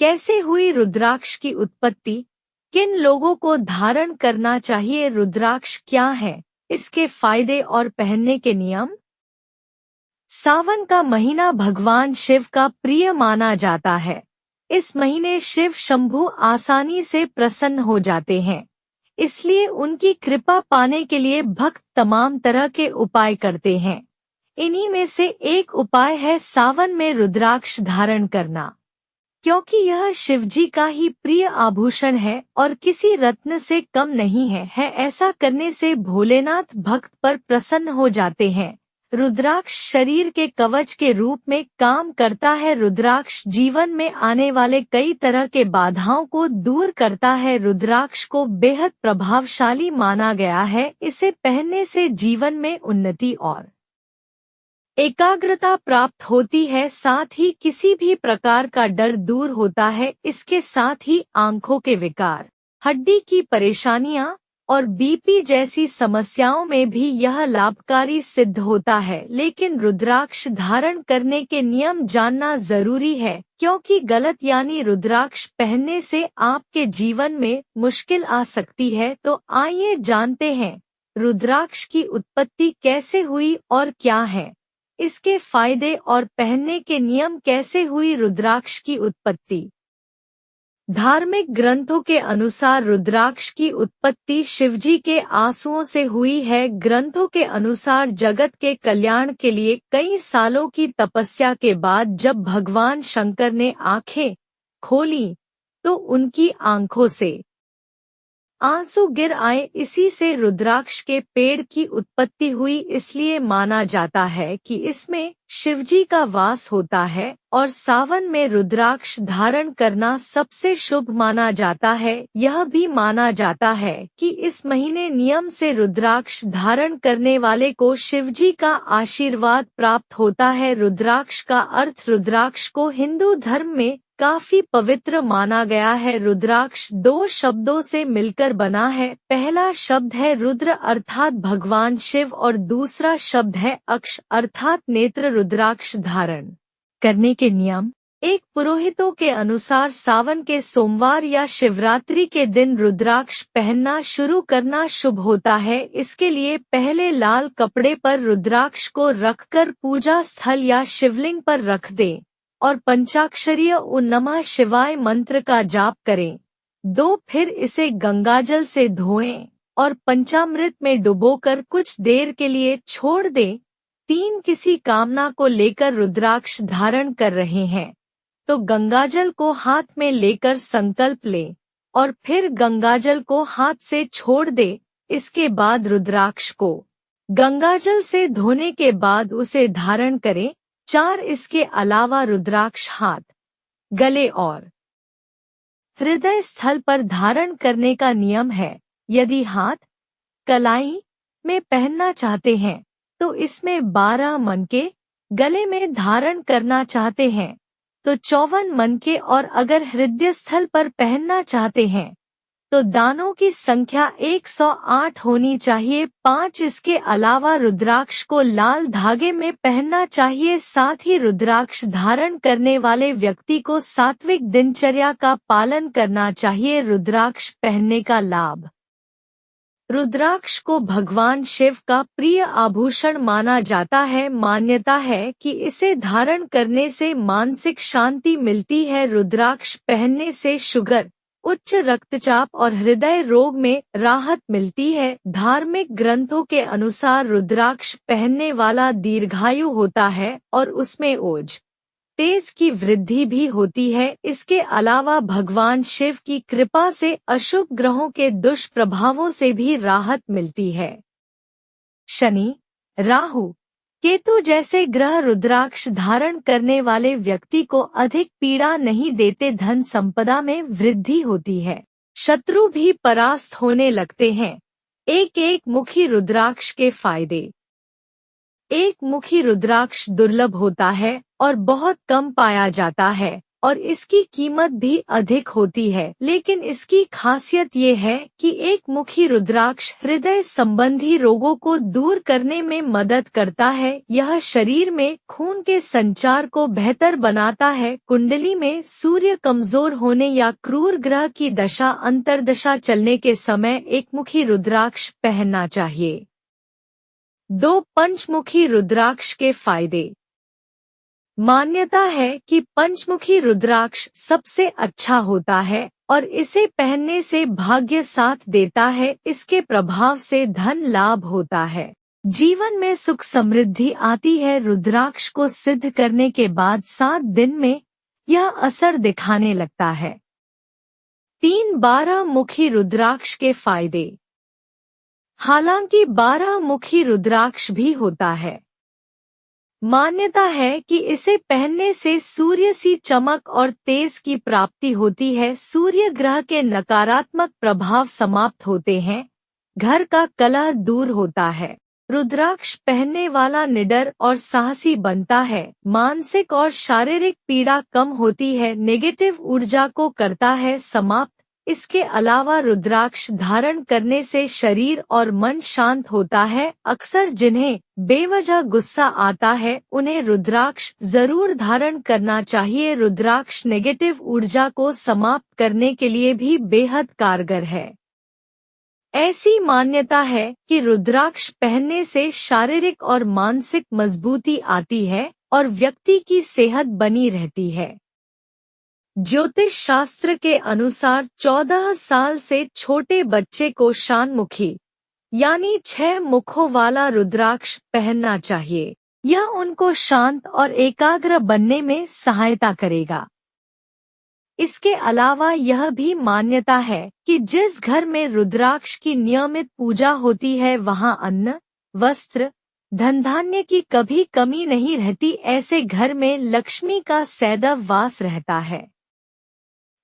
कैसे हुई रुद्राक्ष की उत्पत्ति? किन लोगों को धारण करना चाहिए? रुद्राक्ष क्या है? इसके फायदे और पहनने के नियम। सावन का महीना भगवान शिव का प्रिय माना जाता है। इस महीने शिव शंभु आसानी से प्रसन्न हो जाते हैं, इसलिए उनकी कृपा पाने के लिए भक्त तमाम तरह के उपाय करते हैं। इन्हीं में से एक उपाय है सावन में रुद्राक्ष धारण करना, क्योंकि यह शिवजी का ही प्रिय आभूषण है और किसी रत्न से कम नहीं है। ऐसा करने से भोलेनाथ भक्त पर प्रसन्न हो जाते हैं। रुद्राक्ष शरीर के कवच के रूप में काम करता है। रुद्राक्ष जीवन में आने वाले कई तरह के बाधाओं को दूर करता है। रुद्राक्ष को बेहद प्रभावशाली माना गया है। इसे पहनने से जीवन में उन्नति और एकाग्रता प्राप्त होती है, साथ ही किसी भी प्रकार का डर दूर होता है। इसके साथ ही आंखों के विकार, हड्डी की परेशानियां और बीपी जैसी समस्याओं में भी यह लाभकारी सिद्ध होता है। लेकिन रुद्राक्ष धारण करने के नियम जानना जरूरी है, क्योंकि गलत यानी रुद्राक्ष पहनने से आपके जीवन में मुश्किल आ सकती है। तो आइए जानते हैं रुद्राक्ष की उत्पत्ति कैसे हुई और क्या है इसके फायदे और पहनने के नियम। कैसे हुई रुद्राक्ष की उत्पत्ति? धार्मिक ग्रंथों के अनुसार रुद्राक्ष की उत्पत्ति शिवजी के आंसुओं से हुई है। ग्रंथों के अनुसार जगत के कल्याण के लिए कई सालों की तपस्या के बाद जब भगवान शंकर ने आंखें खोली तो उनकी आंखों से आंसू गिर आए। इसी से रुद्राक्ष के पेड़ की उत्पत्ति हुई। इसलिए माना जाता है कि इसमें शिवजी का वास होता है और सावन में रुद्राक्ष धारण करना सबसे शुभ माना जाता है। यह भी माना जाता है कि इस महीने नियम से रुद्राक्ष धारण करने वाले को शिवजी का आशीर्वाद प्राप्त होता है। रुद्राक्ष का अर्थ, रुद्राक्ष को हिंदू धर्म में काफी पवित्र माना गया है। रुद्राक्ष दो शब्दों से मिलकर बना है। पहला शब्द है रुद्र अर्थात भगवान शिव और दूसरा शब्द है अक्ष अर्थात नेत्र। रुद्राक्ष धारण करने के नियम। एक पुरोहितों के अनुसार सावन के सोमवार या शिवरात्रि के दिन रुद्राक्ष पहनना शुरू करना शुभ होता है। इसके लिए पहले लाल कपड़े पर रुद्राक्ष को रखकर पूजा स्थल या शिवलिंग पर रख दें और पंचाक्षरीय ओम नमः शिवाय मंत्र का जाप करें। फिर इसे गंगाजल से धोएं और पंचामृत में डुबोकर कुछ देर के लिए छोड़ दें। 3 किसी कामना को लेकर रुद्राक्ष धारण कर रहे हैं तो गंगाजल को हाथ में लेकर संकल्प लें और फिर गंगाजल को हाथ से छोड़ दें। इसके बाद रुद्राक्ष को गंगाजल से धोने के बाद उसे धारण करें। 4 इसके अलावा रुद्राक्ष हाथ, गले और हृदय स्थल पर धारण करने का नियम है। यदि हाथ, कलाई में पहनना चाहते हैं तो इसमें 12 मनके, गले में धारण करना चाहते हैं तो 54 मनके और अगर हृदय स्थल पर पहनना चाहते हैं तो दानों की संख्या 108 होनी चाहिए। 5 इसके अलावा रुद्राक्ष को लाल धागे में पहनना चाहिए। साथ ही रुद्राक्ष धारण करने वाले व्यक्ति को सात्विक दिनचर्या का पालन करना चाहिए। रुद्राक्ष पहनने का लाभ। रुद्राक्ष को भगवान शिव का प्रिय आभूषण माना जाता है। मान्यता है कि इसे धारण करने से मानसिक शांति मिलती है। रुद्राक्ष पहनने से शुगर, उच्च रक्तचाप और हृदय रोग में राहत मिलती है। धार्मिक ग्रंथों के अनुसार रुद्राक्ष पहनने वाला दीर्घायु होता है और उसमें ओज, तेज की वृद्धि भी होती है। इसके अलावा भगवान शिव की कृपा से अशुभ ग्रहों के दुष्प्रभावों से भी राहत मिलती है। शनि, राहु, केतु जैसे ग्रह रुद्राक्ष धारण करने वाले व्यक्ति को अधिक पीड़ा नहीं देते। धन संपदा में वृद्धि होती है। शत्रु भी परास्त होने लगते हैं। एक मुखी रुद्राक्ष के फायदे। एक मुखी रुद्राक्ष दुर्लभ होता है और बहुत कम पाया जाता है। और इसकी कीमत भी अधिक होती है, लेकिन इसकी खासियत ये है कि एक मुखी रुद्राक्ष हृदय संबंधी रोगों को दूर करने में मदद करता है। यह शरीर में खून के संचार को बेहतर बनाता है। कुंडली में सूर्य कमजोर होने या क्रूर ग्रह की दशा अंतर्दशा चलने के समय एक मुखी रुद्राक्ष पहनना चाहिए। 2. पंचमुखी रुद्राक्ष के फायदे। मान्यता है कि पंचमुखी रुद्राक्ष सबसे अच्छा होता है और इसे पहनने से भाग्य साथ देता है। इसके प्रभाव से धन लाभ होता है, जीवन में सुख समृद्धि आती है। रुद्राक्ष को सिद्ध करने के बाद 7 दिन में यह असर दिखाने लगता है। 3. 12 मुखी रुद्राक्ष के फायदे। हालांकि 12 मुखी रुद्राक्ष भी होता है, मान्यता है कि इसे पहनने से सूर्य सी चमक और तेज की प्राप्ति होती है। सूर्य ग्रह के नकारात्मक प्रभाव समाप्त होते हैं, घर का कलह दूर होता है। रुद्राक्ष पहनने वाला निडर और साहसी बनता है। मानसिक और शारीरिक पीड़ा कम होती है, नेगेटिव ऊर्जा को करता है समाप्त। इसके अलावा रुद्राक्ष धारण करने से शरीर और मन शांत होता है। अक्सर जिन्हें बेवजह गुस्सा आता है उन्हें रुद्राक्ष जरूर धारण करना चाहिए। रुद्राक्ष नेगेटिव ऊर्जा को समाप्त करने के लिए भी बेहद कारगर है। ऐसी मान्यता है कि रुद्राक्ष पहनने से शारीरिक और मानसिक मजबूती आती है और व्यक्ति की सेहत बनी रहती है। ज्योतिष शास्त्र के अनुसार 14 साल से छोटे बच्चे को शानमुखी यानी 6 मुखों वाला रुद्राक्ष पहनना चाहिए। यह उनको शांत और एकाग्र बनने में सहायता करेगा। इसके अलावा यह भी मान्यता है कि जिस घर में रुद्राक्ष की नियमित पूजा होती है वहां अन्न, वस्त्र, धन धान्य की कभी कमी नहीं रहती। ऐसे घर में लक्ष्मी का सदैव वास रहता है।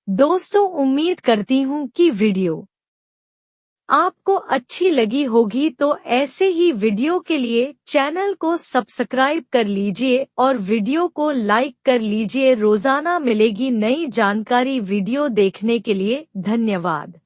दोस्तों, उम्मीद करती हूँ कि वीडियो आपको अच्छी लगी होगी, तो ऐसे ही वीडियो के लिए चैनल को सब्सक्राइब कर लीजिए और वीडियो को लाइक कर लीजिए। रोजाना मिलेगी नई जानकारी। वीडियो देखने के लिए धन्यवाद।